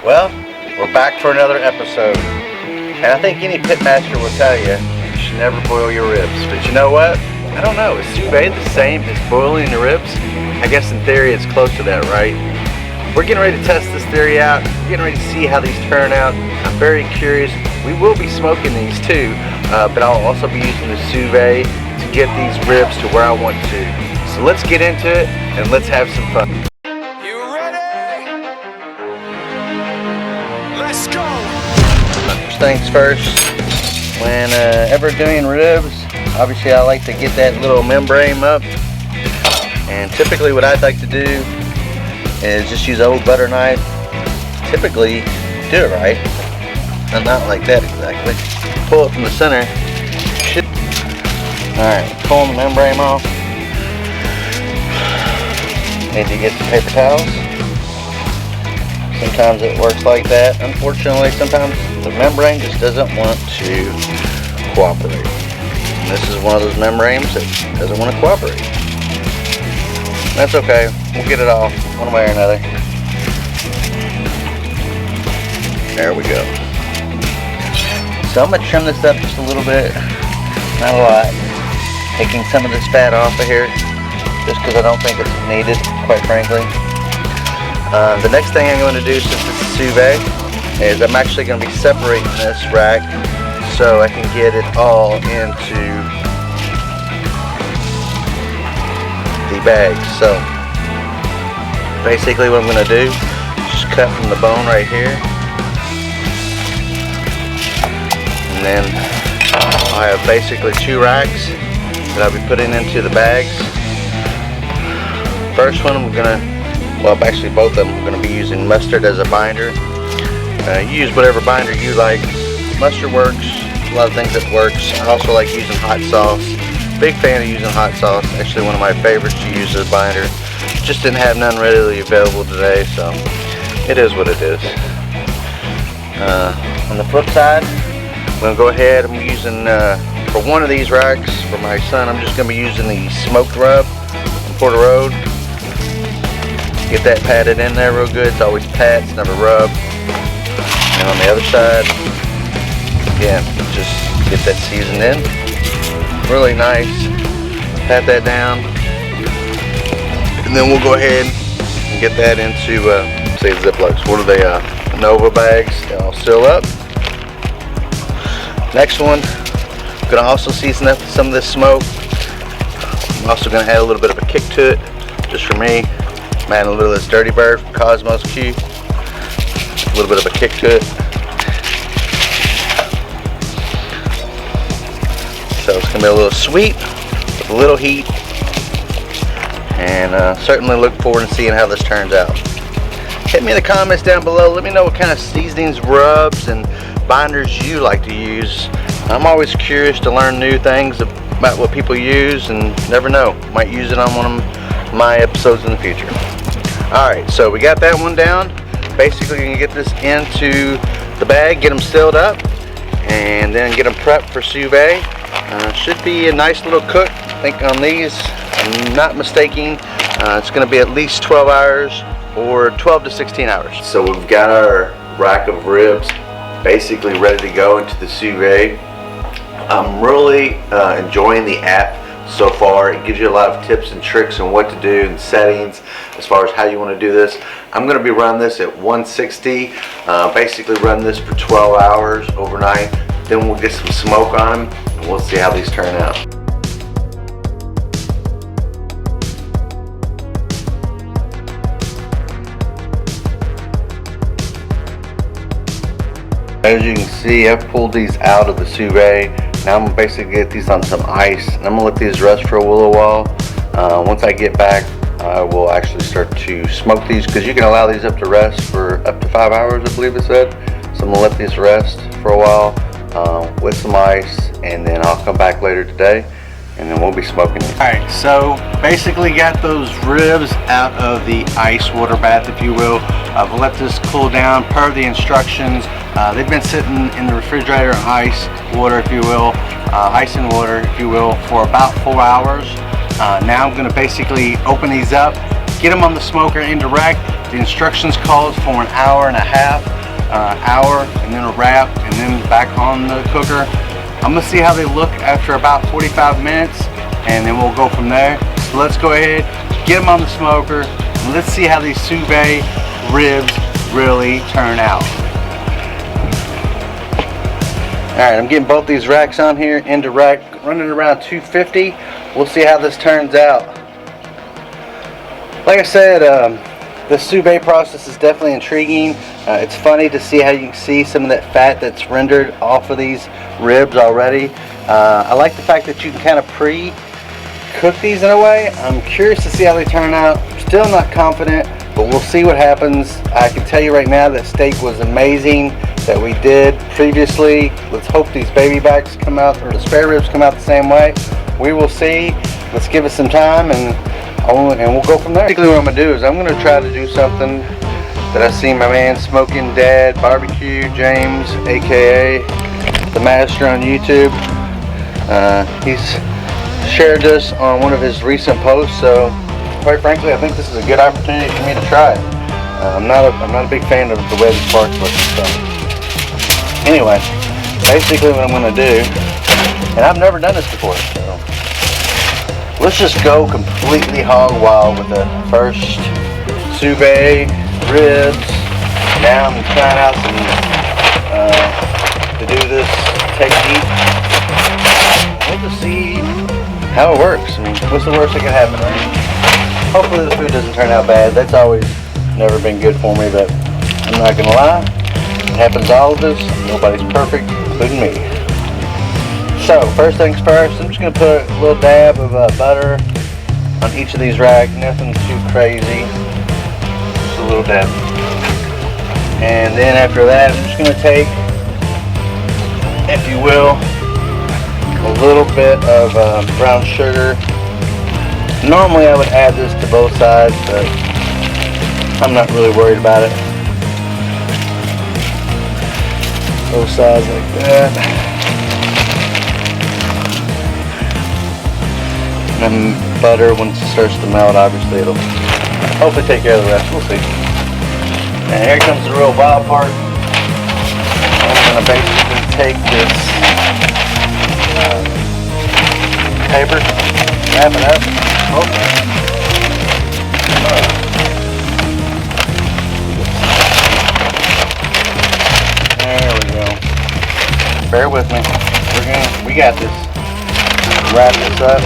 Well, we're back for another episode. And I think any pit master will tell you should never boil your ribs. But you know what? I don't know. Is sous vide the same as boiling the ribs? I guess in theory it's close to that, right? We're getting ready to test this theory out. We're getting ready to see how these turn out. I'm very curious. We will be smoking these too, but I'll also be using the sous vide to get these ribs to where I want to. So let's get into it and let's have some fun. You ready? Let's go. First things first, when ever doing ribs, obviously I like to get that little membrane up. And typically what I'd like to do is just use an old butter knife. Typically do it right, and not like that exactly. Pull it from the center. Alright, pulling the membrane off. Need to get some paper towels. Sometimes it works like that. Unfortunately, sometimes the membrane just doesn't want to cooperate. And this is one of those membranes that doesn't want to cooperate. That's okay. We'll get it off one way or another. There we go. So I'm going to trim this up just a little bit. Not a lot. Taking some of this fat off of here, just because I don't think it's needed, quite frankly. The next thing I'm going to do, since it's sous vide, is I'm actually going to be separating this rack so I can get it all into the bag. So basically what I'm going to do is just cut from the bone right here, and then I have basically two racks that I'll be putting into the bags. First one I'm going to, well actually both of them, I'm going to be using mustard as a binder. You use whatever binder you like. Mustard works, a lot of things that works. I also like using hot sauce. Big fan of using hot sauce. Actually one of my favorites to use as a binder. Just didn't have none readily available today, so it is what it is. On the flip side, I'm going to go ahead, I'm using, for one of these racks, for my son, I'm just going to be using the smoked rub from Porter Road. Get that patted in there real good. It's always pat, it's never rub. And on the other side, again, just get that seasoned in. Really nice. Pat that down. And then we'll go ahead and get that into, say, Ziplocs. What are they? Nova bags. They'll seal up. Next one, I'm going to also season up some of this smoke. I'm also going to add a little bit of a kick to it, just for me. I'm adding a little of this Dirty Bird from Cosmos Q. A little bit of a kick to it. So it's going to be a little sweet with a little heat. And certainly look forward to seeing how this turns out. Hit me in the comments down below. Let me know what kind of seasonings, rubs, and binders you like to use. I'm always curious to learn new things about what people use, and never know, might use it on one of my episodes in the future. Alright, so we got that one down. Basically you can get this into the bag, get them sealed up, and then get them prepped for sous vide. Should be a nice little cook. I think on these, I'm not mistaking, it's going to be at least 12 hours or 12 to 16 hours. So we've got our rack of ribs basically ready to go into the sous vide. I'm really enjoying the app so far. It gives you a lot of tips and tricks on what to do and settings as far as how you want to do this. I'm going to be running this at 160, basically run this for 12 hours overnight. Then we'll get some smoke on them and we'll see how these turn out. As you can see, I've pulled these out of the sous vide. Now I'm going to basically get these on some ice, and I'm going to let these rest for a little while. Once I get back, I will actually start to smoke these, because you can allow these up to rest for up to 5 hours, I believe it said. So I'm going to let these rest for a while with some ice, and then I'll come back later today, and then we'll be smoking it. Alright, so basically got those ribs out of the ice water bath, if you will. I've let this cool down per the instructions. They've been sitting in the refrigerator in ice water, if you will, ice and water, if you will, for about 4 hours. Now I'm going to basically open these up, get them on the smoker indirect. The instructions calls for an hour and a half, hour, and then a wrap, and then back on the cooker. I'm gonna see how they look after about 45 minutes, and then we'll go from there. So let's go ahead, get them on the smoker, and let's see how these sous vide ribs really turn out. Alright, I'm getting both these racks on here, indirect, running around 250. We'll see how this turns out. Like I said, the sous vide process is definitely intriguing. It's funny to see how you can see some of that fat that's rendered off of these ribs already. I like the fact that you can kind of pre-cook these in a way. I'm curious to see how they turn out. Still not confident, but we'll see what happens. I can tell you right now that steak was amazing that we did previously. Let's hope these baby backs come out, or the spare ribs come out the same way. We will see. Let's give it some time, and we'll go from there. Basically what I'm going to do is I'm going to try to do something that I see my man Smoking Dad Barbecue James, aka the Master on YouTube. He's shared this on one of his recent posts, so quite frankly I think this is a good opportunity for me to try it. I'm not a big fan of the way the sparks look and stuff. Anyway, basically what I'm going to do, and I've never done this before, so let's just go completely hog wild with the first sous vide ribs. Now I'm trying out some to do this technique. We'll just see how it works. I mean, what's the worst that can happen, right? Hopefully the food doesn't turn out bad. That's always never been good for me, but I'm not gonna lie. It happens to all of us. Nobody's perfect, including me. So, first things first, I'm just going to put a little dab of butter on each of these racks. Nothing too crazy. Just a little dab. And then after that, I'm just going to take, if you will, a little bit of brown sugar. Normally I would add this to both sides, but I'm not really worried about it. Both sides like that. And butter, once it starts to melt, obviously it'll hopefully take care of the rest. We'll see. And here comes the real wild part. I'm going to basically take this paper, wrap it up. Oh. There we go. Bear with me. We got this. Wrap this up.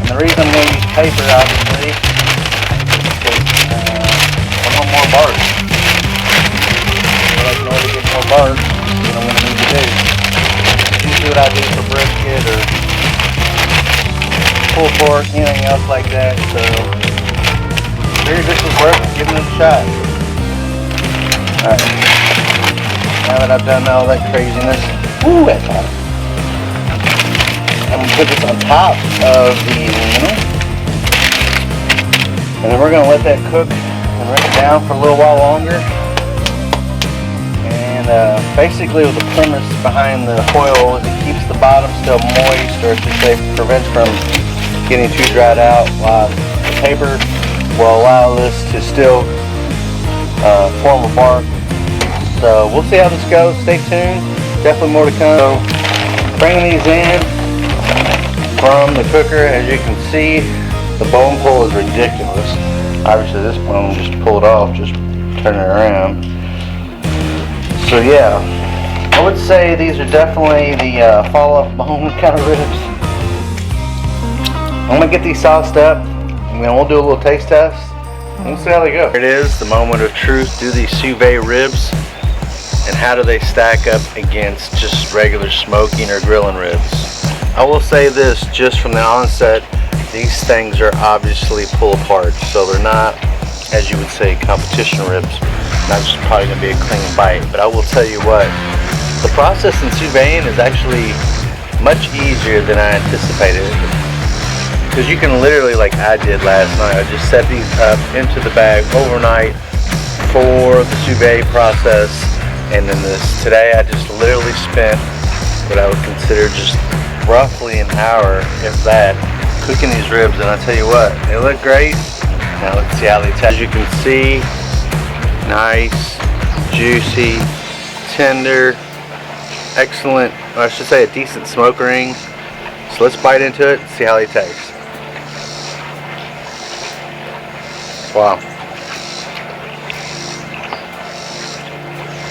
And the reason I'm going to use paper, obviously, is I want more bark. But I can already get more bark than I'm going to need to do. Usually what I do for brisket or pulled pork, anything else like that. So, figured this was worth giving it a shot. Alright. Now that I've done all that craziness, ooh, that's hot. I'm going to put this on top of the aluminum, and then we're going to let that cook and run it down for a little while longer. And basically the premise behind the foil is it keeps the bottom still moist, or I should say prevents from getting too dried out, while the paper will allow this to still form a bark. So we'll see how this goes. Stay tuned. Definitely more to come. So bringing these in from the cooker, as you can see, the bone pull is ridiculous. Obviously this bone, just to pull it off, just turn it around. So yeah, I would say these are definitely the fall off bone kind of ribs. I'm gonna get these sauced up, and then we'll do a little taste test. We'll see how they go. Here it is, the moment of truth. Do these sous vide ribs, and how do they stack up against just regular smoking or grilling ribs? I will say this just from the onset, these things are obviously pull apart, so they're not, as you would say, competition ribs. Not just probably going to be a clean bite, but I will tell you what, the process in sous vide is actually much easier than I anticipated. Because you can literally, like I did last night, I just set these up into the bag overnight for the sous vide process, and then today I just literally spent what I would consider just roughly an hour, if that, cooking these ribs, and I tell you what, they look great. Now let's see how they taste. As you can see, nice, juicy, tender, excellent, or I should say a decent smoke ring. So let's bite into it and see how they taste. Wow.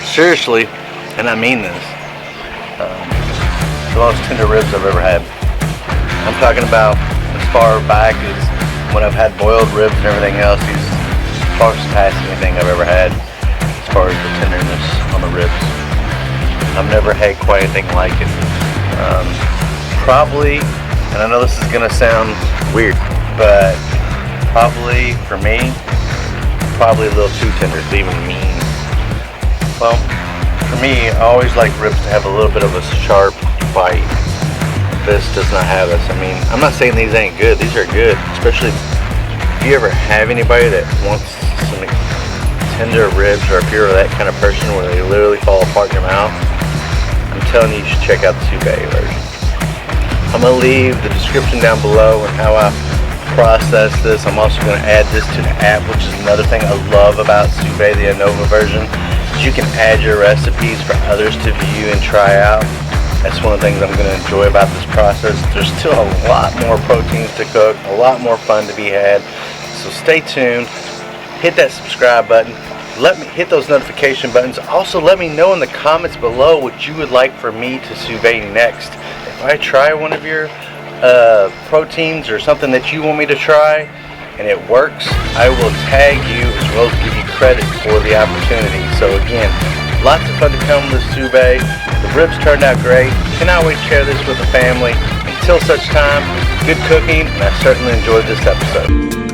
Seriously, and I mean this, the most tender ribs I've ever had. I'm talking about as far back as when I've had boiled ribs and everything else. These far surpass anything I've ever had as far as the tenderness on the ribs. I've never had quite anything like it. Probably, and I know this is gonna sound weird, but probably for me, probably a little too tender to even mean. Well, for me, I always like ribs to have a little bit of a sharp bite. This does not have this. I mean, I'm not saying these ain't good. These are good, especially if you ever have anybody that wants some tender ribs, or if you're that kind of person where they literally fall apart in your mouth. I'm telling you, you should check out the Sous Vide version. I'm going to leave the description down below and how I process this. I'm also going to add this to the app, which is another thing I love about Sous Vide, the Innova version. You can add your recipes for others to view and try out. That's one of the things I'm going to enjoy about this process. There's still a lot more proteins to cook, a lot more fun to be had. So stay tuned. Hit that subscribe button. Let me hit those notification buttons. Also, let me know in the comments below what you would like for me to sous vide next. If I try one of your proteins or something that you want me to try and it works, I will tag you as well as give you credit for the opportunity. So again, lots of fun to come with Sous Vide. The ribs turned out great. Cannot wait to share this with the family. Until such time, good cooking, and I certainly enjoyed this episode.